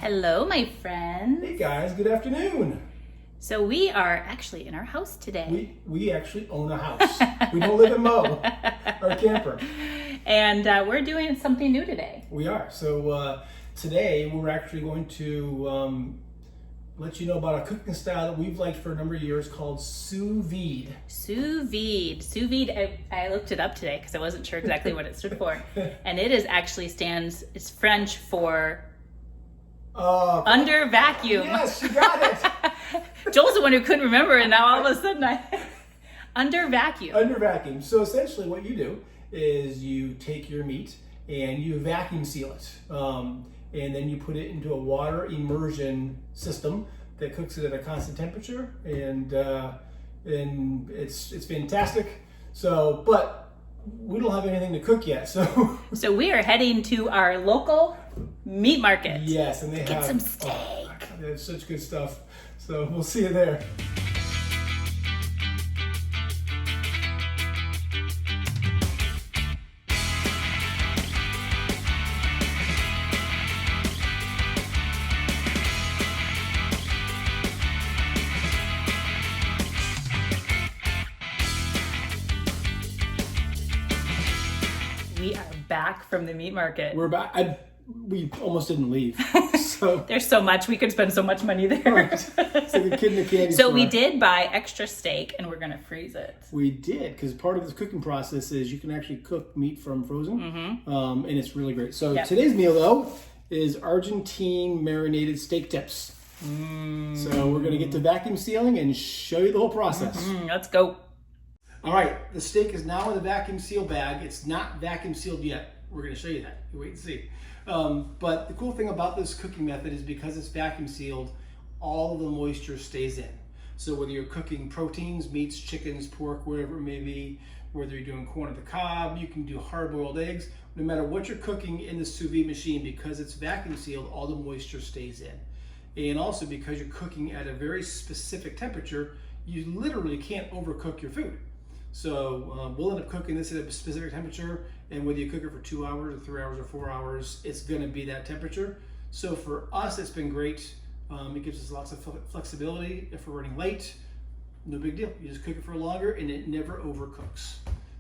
Hello, my friends. Hey guys, good afternoon. So we are actually in our house today. We actually own a house. We don't live in Mo, our camper. And we're doing something new today. We are. So today we're actually going to let you know about a cooking style that we've liked for a number of years called Sous Vide. Sous vide. Sous vide, I looked it up today because I wasn't sure exactly what it stood for. And it is actually it's French for under vacuum. Yes, you got it. Joel's the one who couldn't remember, and now all of a sudden under vacuum. Under vacuum. So essentially what you do is you take your meat and you vacuum seal it. And then you put it into a water immersion system that cooks it at a constant temperature, and it's fantastic. So, but we don't have anything to cook yet, so we are heading to our local meat market. Yes, and they get some steak. They have such good stuff. So we'll see you there. We are back from the meat market. We're back. We almost didn't leave. So there's so much. We could spend so much money there. Right. It's like a kid in a candy So store. we did buy extra steak, and we're going to freeze it. We did, because part of this cooking process is you can actually cook meat from frozen, and it's really great. So Today's meal, though, is Argentine marinated steak tips. So we're going to get to vacuum sealing and show you the whole process. Let's go. All right, the steak is now in the vacuum seal bag. It's not vacuum sealed yet. We're going to show you that. You wait and see. But the cool thing about this cooking method is because it's vacuum sealed, all of the moisture stays in. So whether you're cooking proteins, meats, chickens, pork, whatever it may be, whether you're doing corn on the cob, you can do hard-boiled eggs, no matter what you're cooking in the sous vide machine, because it's vacuum sealed, all the moisture stays in. And also because you're cooking at a very specific temperature, you literally can't overcook your food. So we'll end up cooking this at a specific temperature, and whether you cook it for 2 hours or 3 hours or 4 hours, it's going to be that temperature. So for us, it's been great. It gives us lots of flexibility. If we're running late, no big deal. You just cook it for longer, and it never overcooks.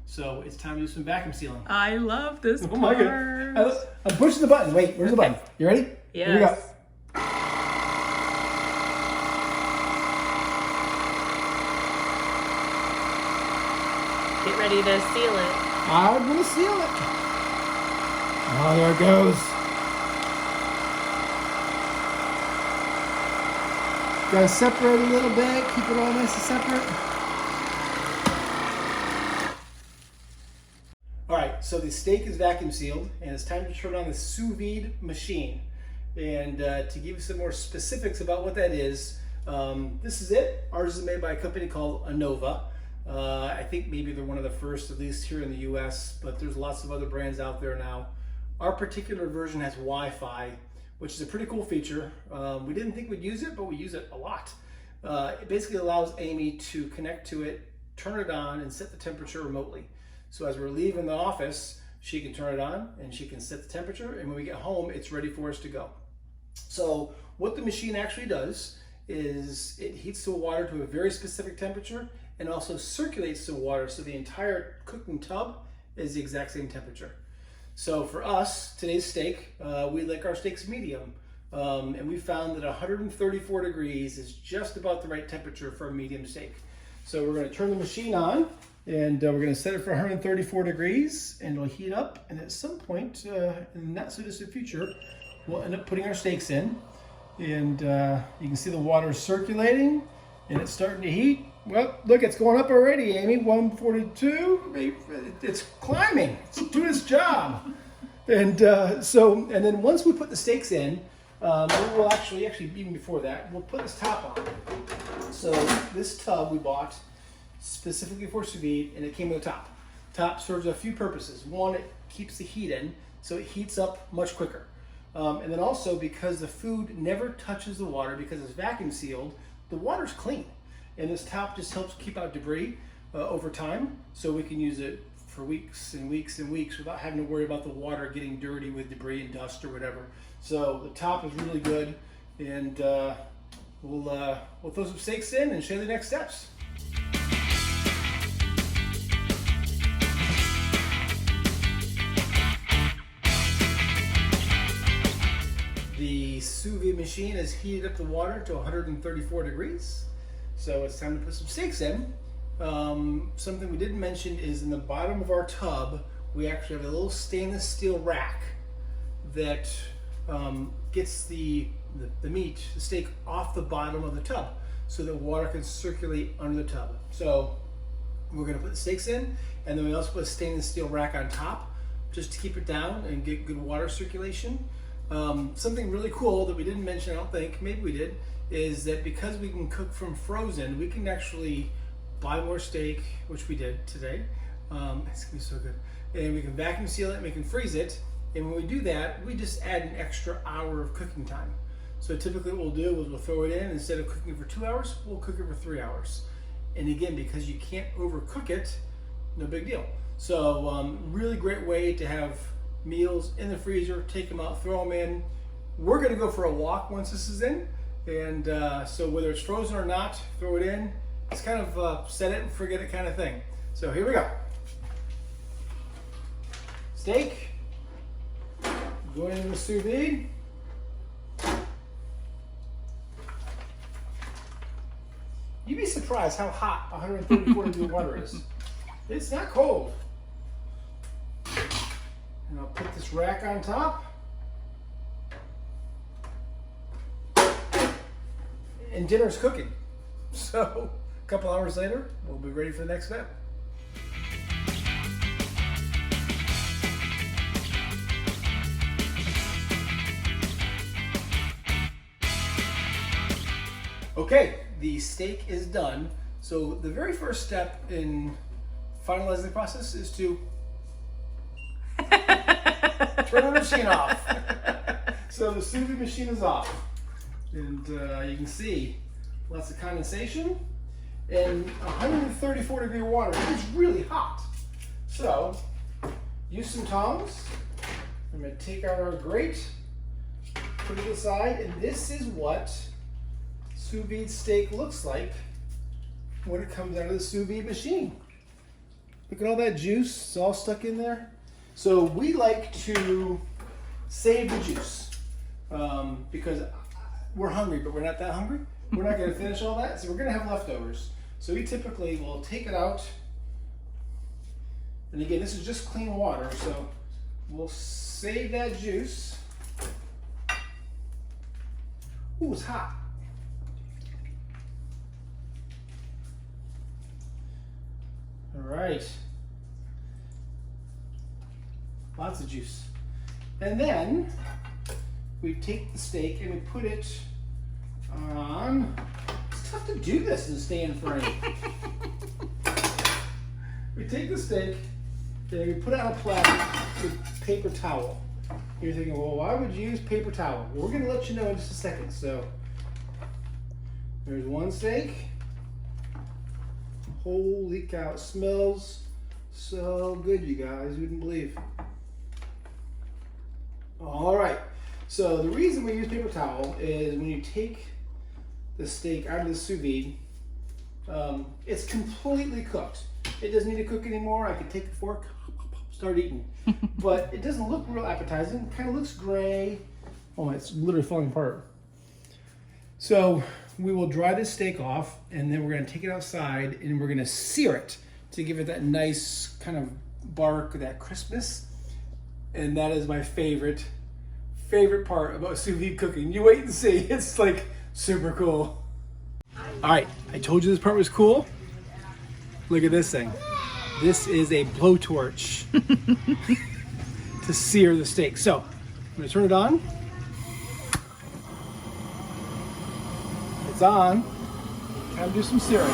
So it's time to do some vacuum sealing. I love this part. Oh my God. I'm pushing the button. Wait, where's the button? You ready? Yes. Here we go. Get ready to seal it. I'm going to seal it. Oh, there it goes. Got to separate a little bit, keep it all nice and separate. All right, so the steak is vacuum sealed, and it's time to turn on the sous vide machine. And to give you some more specifics about what that is, this is it. Ours is made by a company called Anova. I think maybe they're one of the first, at least here in the US, but there's lots of other brands out there now. Our particular version has Wi-Fi, which is a pretty cool feature. We didn't think we'd use it, but we use it a lot. It basically allows Amy to connect to it, turn it on, and set the temperature remotely. So as we're leaving the office, she can turn it on and she can set the temperature, and when we get home, it's ready for us to go. So what the machine actually does is it heats the water to a very specific temperature and also circulates the water, so the entire cooking tub is the exact same temperature. So for us, today's steak, we like our steaks medium, and we found that 134 degrees is just about the right temperature for a medium steak. So we're going to turn the machine on, and we're going to set it for 134 degrees, and it'll heat up, and at some point in the not so distant future, we'll end up putting our steaks in, and you can see the water circulating, and it's starting to heat. Well, look, it's going up already, Amy. 142. It's climbing. It's doing its job. And and then once we put the steaks in, we'll actually even before that, we'll put this top on. So this tub we bought specifically for sous vide, and it came with a top. Top serves a few purposes. One, it keeps the heat in, so it heats up much quicker. And then also because the food never touches the water, because it's vacuum sealed, the water's clean. And this top just helps keep out debris over time, so we can use it for weeks and weeks and weeks without having to worry about the water getting dirty with debris and dust or whatever. So the top is really good, and we'll throw some steaks in and show you the next steps. The sous vide machine has heated up the water to 134 degrees, so it's time to put some steaks in. Something we didn't mention is in the bottom of our tub, we actually have a little stainless steel rack that gets the meat, the steak, off the bottom of the tub so that water can circulate under the tub. So we're going to put the steaks in, and then we also put a stainless steel rack on top just to keep it down and get good water circulation. Something really cool that we didn't mention, I don't think, maybe we did, is that because we can cook from frozen, we can actually buy more steak, which we did today. It's gonna be so good. And we can vacuum seal it and we can freeze it. And when we do that, we just add an extra hour of cooking time. So typically what we'll do is we'll throw it in, instead of cooking it for 2 hours, we'll cook it for 3 hours. And again, because you can't overcook it, no big deal. So really great way to have meals in the freezer, take them out, throw them in. We're gonna go for a walk once this is in. And so whether it's frozen or not, throw it in. It's kind of set it and forget it kind of thing. So here we go. Steak going into the sous vide. You'd be surprised how hot 134 degree water is. It's not cold. And I'll put this rack on top. And dinner's cooking. So a couple hours later, we'll be ready for the next step. Okay, the steak is done. So the very first step in finalizing the process is to turn the machine off. So the sous vide machine is off. And you can see lots of condensation, and 134 degree water is really hot. So use some tongs. I'm going to take out our grate, put it aside, and this is what sous vide steak looks like when it comes out of the sous vide machine. Look at all that juice, it's all stuck in there. So we like to save the juice because we're hungry, but we're not that hungry. We're not going to finish all that, so we're going to have leftovers. So we typically will take it out, and again, this is just clean water, so we'll save that juice. Ooh, it's hot. All right. Lots of juice. And then we take the steak and we put it on. It's tough to do this and stay in frame. We take the steak and we put it on a platter with paper towel. You're thinking, well, why would you use paper towel? Well, we're going to let you know in just a second. So there's one steak. Holy cow, it smells so good, you guys. You wouldn't believe. All right. So the reason we use paper towel is when you take the steak out of the sous vide, it's completely cooked. It doesn't need to cook anymore. I could take the fork, start eating. But it doesn't look real appetizing. It kind of looks gray. Oh, it's literally falling apart. So we will dry this steak off, and then we're going to take it outside and we're going to sear it to give it that nice kind of bark, that crispness. And that is my favorite part about sous vide cooking. You wait and see. It's like super cool. All right, I told you this part was cool. Look at this thing. This is a blowtorch to sear the steak. So I'm going to turn it on. It's on. Time to do some searing.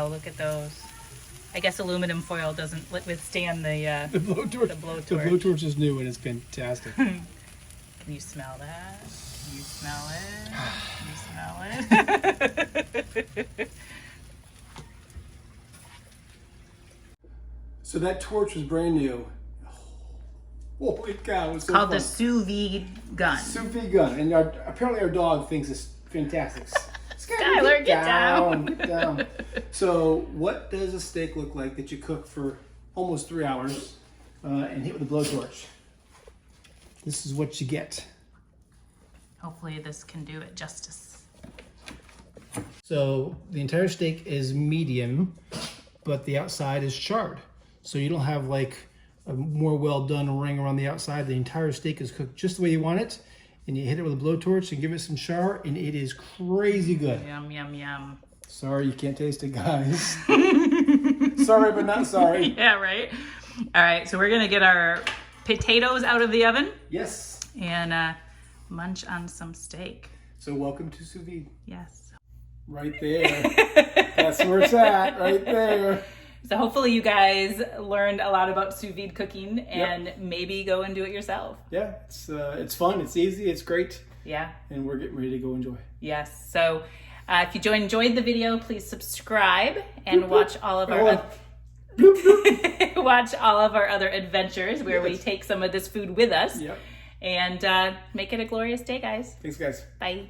Wow, look at those. I guess aluminum foil doesn't withstand the blowtorch. the blowtorch. The blowtorch is new and it's fantastic. Can you smell that? Can you smell it? Can you smell it? So that torch was brand new. Holy cow, it was so Called fun. the Sous Vide gun. Sous Vide gun. And apparently our dog thinks it's fantastic. Skylar, get down. Get down. So what does a steak look like that you cook for almost 3 hours and hit with a blowtorch? This is what you get. Hopefully this can do it justice. So the entire steak is medium, but the outside is charred. So you don't have like a more well done ring around the outside. The entire steak is cooked just the way you want it. And you hit it with a blowtorch and give it some char, and it is crazy good. Yum, yum, yum. Sorry, you can't taste it, guys. Sorry, but not sorry. Yeah, right? All right, so we're going to get our potatoes out of the oven. Yes. And munch on some steak. So welcome to Sous Vide. Yes. Right there. That's where it's at, right there. So hopefully you guys learned a lot about sous vide cooking and maybe go and do it yourself. Yeah, it's fun, it's easy, it's great. Yeah. And we're getting ready to go enjoy. Yes. So if you enjoyed the video, please subscribe and watch all of our watch all of our other adventures where we take some of this food with us. Yep. And make it a glorious day, guys. Thanks, guys. Bye.